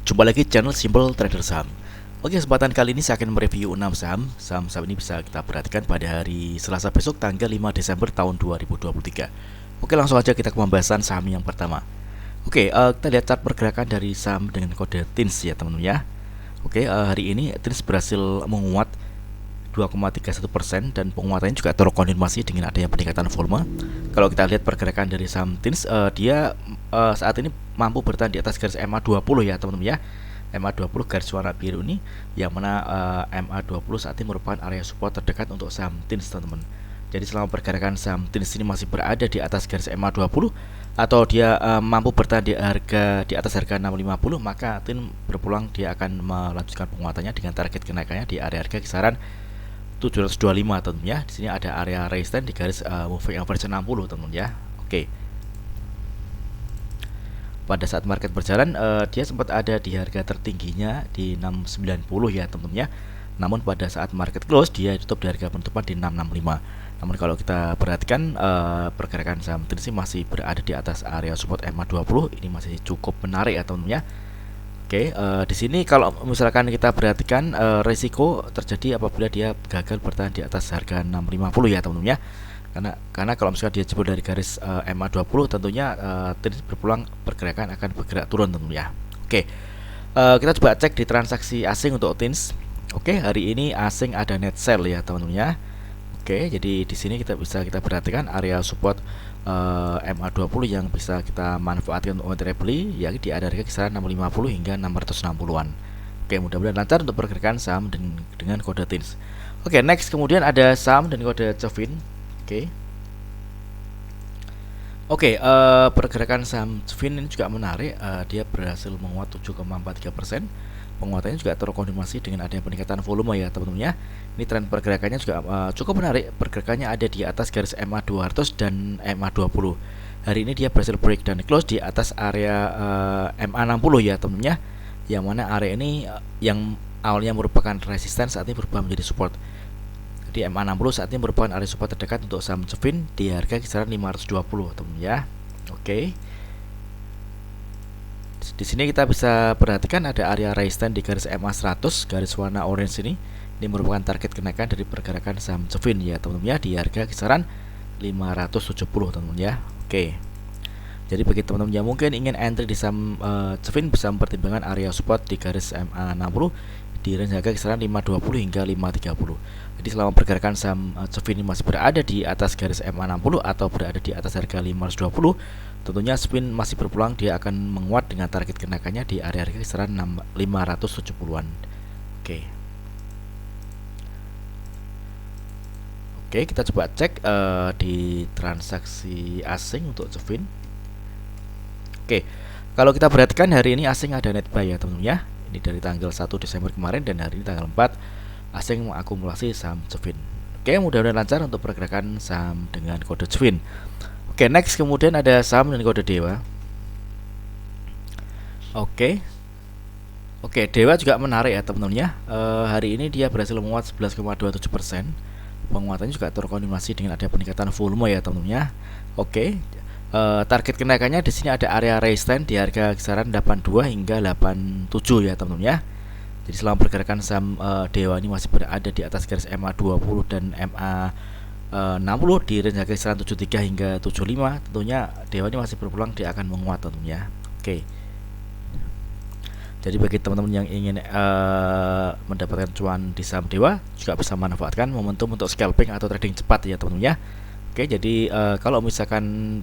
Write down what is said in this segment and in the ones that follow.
Jumpa lagi channel Simple Trader Saham. Oke, kesempatan kali ini saya akan mereview 6 saham. Saham-saham ini bisa kita perhatikan pada hari Selasa besok tanggal 5 Desember tahun 2023. Oke, langsung aja kita ke pembahasan saham yang pertama. Oke, kita lihat chart pergerakan dari saham dengan kode TINS ya teman-teman ya. Oke, hari ini TINS berhasil menguat 2,31% dan penguatannya juga terkonfirmasi dengan adanya peningkatan volume. Kalau kita lihat pergerakan dari saham TINS, dia saat ini mampu bertahan di atas garis MA20 ya teman-teman ya. MA20 garis warna biru ini, yang mana MA20 saat ini merupakan area support terdekat untuk saham TINS teman-teman. Jadi selama pergerakan saham TINS ini masih berada di atas garis MA20 atau dia mampu bertahan di atas harga 650, maka TINS berpeluang dia akan melanjutkan penguatannya dengan target kenaikannya di area harga kisaran 725 teman-teman ya. Di sini ada area resistance di garis moving average 60 teman-teman ya. Oke. Pada saat market berjalan, dia sempat ada di harga tertingginya di 690 ya teman-teman ya. Namun pada saat market close dia tutup di harga penutupan di 665. Namun kalau kita perhatikan pergerakan saham TINS masih berada di atas area support MA20. Ini masih cukup menarik ya teman-teman ya. Oke, di sini kalau misalkan kita perhatikan resiko terjadi apabila dia gagal bertahan di atas harga 650 ya teman-teman ya. Karena kalau misalkan dia jebol dari garis MA20, tentunya TINS berpeluang pergerakan akan bergerak turun teman-teman ya. Oke, kita coba cek di transaksi asing untuk TINS. Oke, hari ini asing ada net sell ya teman-teman ya. Oke, jadi di sini kita perhatikan area support MA20 yang bisa kita manfaatkan untuk entry beli, yakni di harga kisaran 650 hingga 660-an. Oke, mudah-mudahan lancar untuk pergerakan saham dengan kode TINS. Oke, next kemudian ada saham dan kode Cevin. Oke, pergerakan saham Cevin ini juga menarik. Dia berhasil menguat 7,43%. Penguatannya juga terkonfirmasi dengan adanya peningkatan volume ya teman-teman ya. Ini tren pergerakannya juga cukup menarik. Pergerakannya ada di atas garis MA200 dan MA20. Hari ini dia berhasil break dan close di atas area MA60 ya teman-teman ya. Yang mana area ini yang awalnya merupakan resistance saat ini berubah menjadi support. Di MA60 saat ini merupakan area support terdekat untuk saham Cevin di harga kisaran 520 teman-teman ya. Oke. Di sini kita bisa perhatikan ada area resistance di garis MA100, garis warna orange ini. Ini merupakan target kenaikan dari pergerakan saham Cevin ya teman-teman ya, di harga kisaran 570 teman-teman ya. Oke. Jadi bagi teman-teman yang mungkin ingin entry di saham Cevin, bisa mempertimbangkan area support di garis MA60 di range harga kisaran 520 hingga 530. Jadi selama pergerakan saham Cevin ini masih berada di atas garis MA60 atau berada di atas harga 520, tentunya Cevin masih berpeluang dia akan menguat dengan target kenaikannya di area harga kisaran 570-an. Oke. Oke, kita coba cek di transaksi asing untuk Cevin. Oke, kalau kita perhatikan hari ini asing ada net buy ya teman-teman ya. Ini dari tanggal 1 Desember kemarin dan hari ini tanggal 4 asing mengakumulasi saham Cevin. Oke, mudah-mudahan lancar untuk pergerakan saham dengan kode Cevin. Oke, next kemudian ada saham dengan kode Dewa. Oke, Dewa juga menarik ya teman-teman ya. Hari ini dia berhasil menguat 11,27%. Penguatannya juga terkonfirmasi dengan ada peningkatan volume ya teman-teman ya. Oke. Target kenaikannya di sini ada area resistance di harga kisaran 82 hingga 87 ya teman-teman ya. Jadi selama pergerakan saham Dewa ini masih berada di atas garis MA20 dan MA60 di range harga kisaran 73 hingga 75, tentunya Dewa ini masih berpeluang dia akan menguat teman-teman ya. Oke. Jadi bagi teman-teman yang ingin mendapatkan cuan di saham Dewa, juga bisa manfaatkan momentum untuk scalping atau trading cepat ya teman-teman ya. Oke, jadi kalau misalkan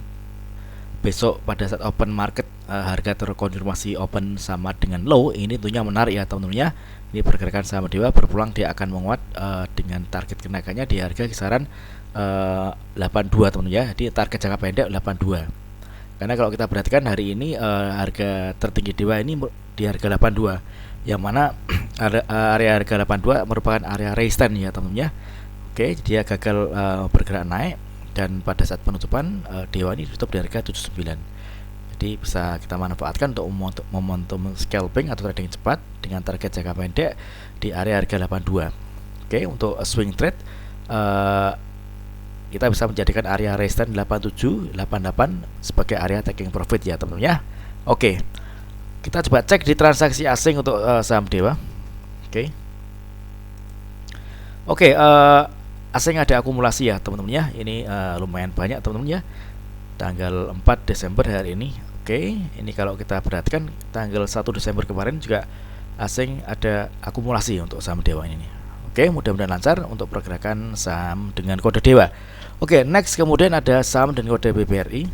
besok pada saat open market harga terkonfirmasi open sama dengan low, ini tentunya menarik ya teman-teman ya. Ini pergerakan saham Dewa berpeluang dia akan menguat dengan target kenaikannya di harga kisaran 82 teman-teman ya. Jadi target jangka pendek 82. Karena kalau kita perhatikan hari ini harga tertinggi Dewa ini di harga 82, yang mana area harga 82 merupakan area resistance ya teman-teman ya. Oke, dia gagal bergerak naik dan pada saat penutupan Dewa ini tutup di harga 79. Jadi bisa kita manfaatkan untuk momentum scalping atau trading cepat dengan target jangka pendek di area harga 82. Oke, untuk swing trade kita bisa menjadikan area resistance 87, 88 sebagai area taking profit ya teman-teman ya. Oke, Kita coba cek di transaksi asing untuk saham Dewa. Oke. Oke, asing ada akumulasi ya teman-teman ya. Ini lumayan banyak teman-teman ya. Tanggal 4 Desember hari ini. Oke, ini kalau kita perhatikan tanggal 1 Desember kemarin juga asing ada akumulasi untuk saham Dewa ini nih. Oke, mudah-mudahan lancar untuk pergerakan saham dengan kode Dewa. Oke, next kemudian ada saham dengan kode BBRI.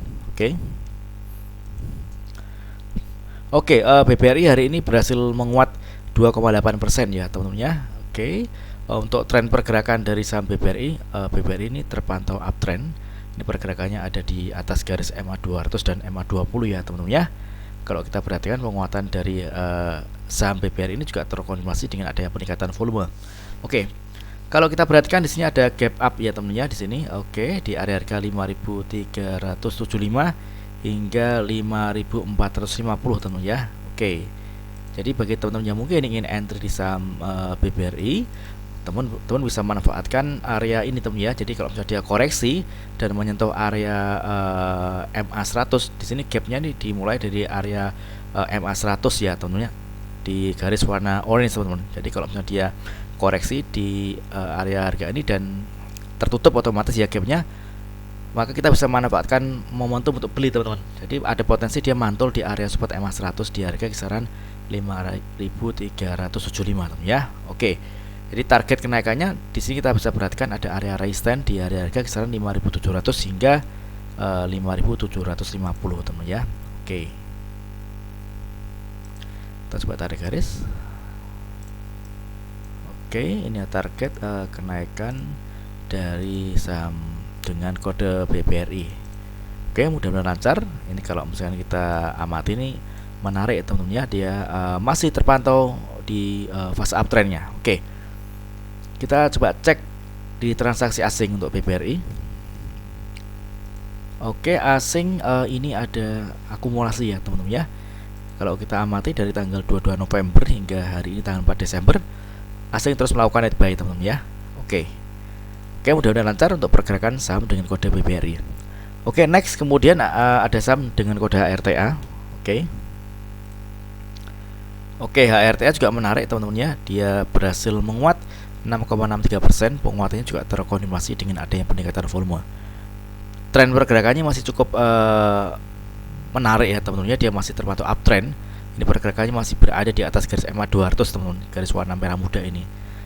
Oke, BBRI hari ini berhasil menguat 2,8% ya teman-teman ya. Oke, untuk tren pergerakan dari saham BBRI, BBRI ini terpantau uptrend. Ini pergerakannya ada di atas garis MA 200 dan MA 20 ya teman-teman ya. Kalau kita perhatikan penguatan dari saham BBRI ini juga terkonfirmasi dengan adanya peningkatan volume. Oke, kalau kita perhatikan di sini ada gap up ya teman-teman ya di sini. Oke, di area harga 5.375 hingga 5.450 teman-teman ya. Oke. Jadi bagi teman-teman yang mungkin ingin entry di saham BBRI, teman-teman bisa manfaatkan area ini teman ya. Jadi kalau misalnya dia koreksi dan menyentuh area MA 100, di sini gapnya nih dimulai dari area MA 100 ya teman-teman ya. Di garis warna orange teman-teman. Jadi kalau misalnya dia koreksi di area harga ini dan tertutup otomatis ya gapnya, maka kita bisa manfaatkan momentum untuk beli teman-teman. Jadi ada potensi dia mantul di area support MA 100 di harga kisaran 5.375 teman ya. Oke. Jadi target kenaikannya di sini kita bisa perhatikan ada area resistance di area harga kisaran 5.700 hingga 5.750 teman ya. Oke. Kita coba tarik garis. Oke, ini target kenaikan dari saham dengan kode BBRI. Oke, mudah-mudahan lancar. Ini kalau misalnya kita amati ini menarik teman-teman ya. Dia masih terpantau di fase uptrendnya. Oke, kita coba cek di transaksi asing untuk BBRI. Oke, asing ini ada akumulasi ya teman-teman ya. Kalau kita amati dari tanggal 22 November hingga hari ini tanggal 4 Desember, asing terus melakukan net buy teman-teman ya. Oke, mudah-mudahan lancar untuk pergerakan saham dengan kode BBRI. Oke, next kemudian ada saham dengan kode HRTA. Oke, HRTA juga menarik teman-teman ya. Dia berhasil menguat 6,63%. Penguatannya juga terkonfirmasi dengan adanya peningkatan volume. Tren pergerakannya masih cukup menarik ya teman-teman ya. Dia masih terpantau uptrend. Ini pergerakannya masih berada di atas garis MA 200 teman-teman, garis warna merah muda ini.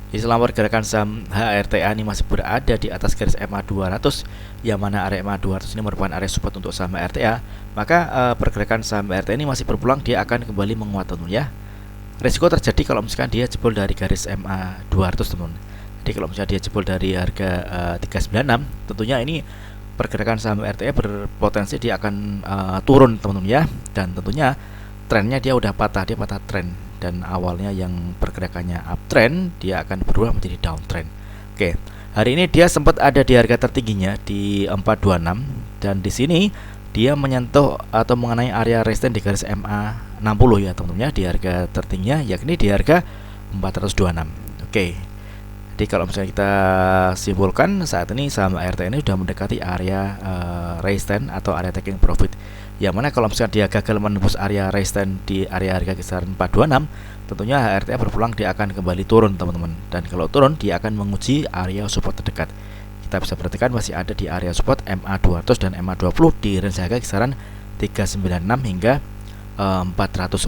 Jadi selama pergerakan saham HRTA ini masih berada di atas garis MA 200, yang mana area MA 200 ini merupakan area support untuk saham HRTA, maka pergerakan saham HRTA ini masih berpeluang dia akan kembali menguat teman ya. Risiko terjadi kalau misalkan dia jebol dari garis MA 200 teman. Jadi kalau misalnya dia jebol dari harga 396, tentunya ini pergerakan saham HRTA berpotensi dia akan turun teman-teman ya. Dan tentunya trennya dia udah patah, dia patah tren. Dan awalnya yang pergerakannya uptrend, dia akan berubah menjadi downtrend. Oke, hari ini dia sempat ada di harga tertingginya di 426, dan di sini dia menyentuh atau mengenai area resistance di garis MA 60 ya teman-teman ya, di harga tertingginya yakni di harga 426. Oke. Jadi kalau misalnya kita simpulkan saat ini saham HRTA ini sudah mendekati area resistance atau area taking profit. Yang mana kalau misalnya dia gagal menembus area resistance di area harga kisaran 426, tentunya HRTA berpeluang dia akan kembali turun teman-teman. Dan kalau turun dia akan menguji area support terdekat. Kita bisa perhatikan masih ada di area support MA 200 dan MA 20 di range harga kisaran 396 hingga 404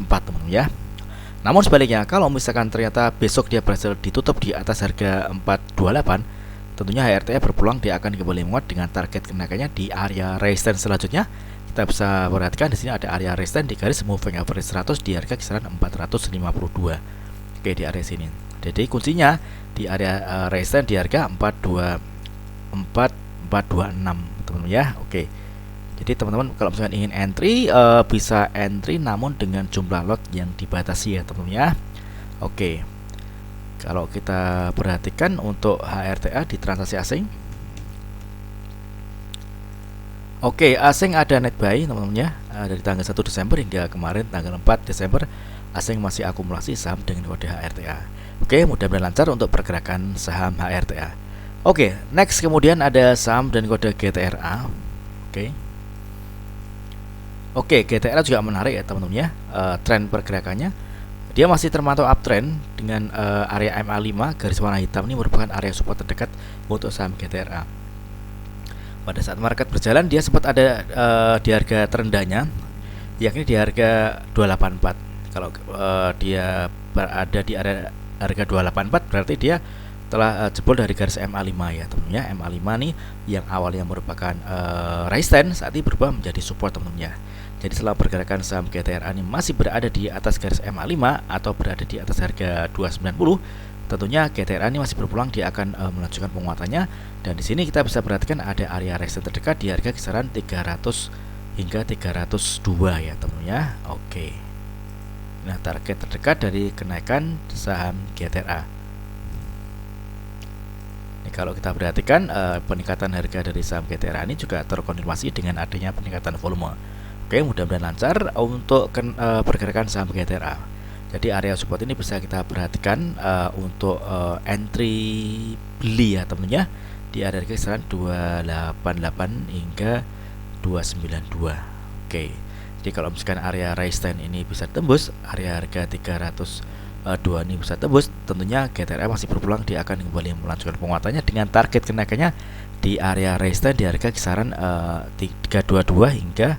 teman-teman ya. Namun sebaliknya, kalau misalkan ternyata besok dia berhasil ditutup di atas harga 428, tentunya HRTA berpeluang dia akan kembali menguat dengan target kenaikannya di area resistance selanjutnya. Kita bisa perhatikan di sini ada area resistance di garis moving average 100 di harga kisaran 452. Oke, di area sini. Jadi kuncinya di area resistance di harga 426, teman-teman ya. Oke. Jadi teman-teman kalau misalkan ingin entry bisa entry namun dengan jumlah lot yang dibatasi ya teman-teman ya. Oke. Kalau kita perhatikan untuk HRTA di transaksi asing. Oke, asing ada net buy teman-teman ya. Dari tanggal 1 Desember hingga kemarin tanggal 4 Desember asing masih akumulasi saham dengan kode HRTA. Oke, mudah-mudahan lancar untuk pergerakan saham HRTA. Oke, next kemudian ada saham dan kode GTRA. Oke. Oke, GTRA juga menarik ya teman-teman ya. Tren pergerakannya dia masih termantau uptrend dengan area MA5 garis warna hitam ini merupakan area support terdekat untuk saham GTRA. Pada saat market berjalan dia sempat ada di harga terendahnya, yakni di harga 284. Kalau dia berada di area harga 284 berarti dia telah jebol dari garis MA5 ya teman-teman ya. MA5 nih yang awalnya merupakan resistance saat ini berubah menjadi support teman-teman ya. Jadi setelah pergerakan saham GTRA ini masih berada di atas garis MA5 atau berada di atas harga 290, tentunya GTRA ini masih berpeluang dia akan melanjutkan penguatannya. Dan di sini kita bisa perhatikan ada area resistance terdekat di harga kisaran 300 hingga 302 ya teman-teman ya. Oke. Nah, target terdekat dari kenaikan saham GTRA. Ini kalau kita perhatikan peningkatan harga dari saham GTRA ini juga terkonfirmasi dengan adanya peningkatan volume. Oke, mudah-mudahan lancar untuk pergerakan saham GTRA. Jadi area support ini bisa kita perhatikan untuk entry beli ya temennya di area kisaran 288 hingga 292. Oke. Jadi kalau misalkan area resistance ini bisa tembus, area harga 302 ini bisa tembus, tentunya GTRA masih berpeluang dia akan kembali melanjutkan penguatannya dengan target kenaikannya di area resistance di harga kisaran 322 hingga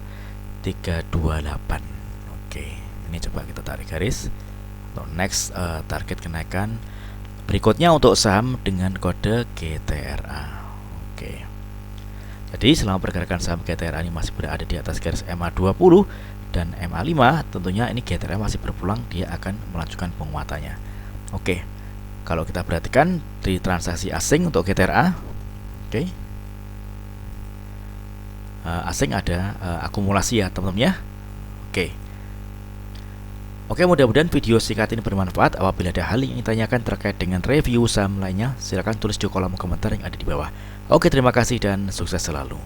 328. Oke, ini coba kita tarik garis untuk next target kenaikan berikutnya untuk saham dengan kode GTRA. Oke, jadi selama pergerakan saham GTRA ini masih berada di atas garis MA20 dan MA5, tentunya ini GTRA masih berpeluang dia akan melanjutkan penguatannya. Oke, kalau kita perhatikan di transaksi asing untuk GTRA, oke, asing ada akumulasi ya teman-teman ya. Oke, mudah-mudahan video singkat ini bermanfaat. Apabila ada hal yang ingin ditanyakan terkait dengan review saham lainnya, silakan tulis di kolom komentar yang ada di bawah. Oke, terima kasih dan sukses selalu.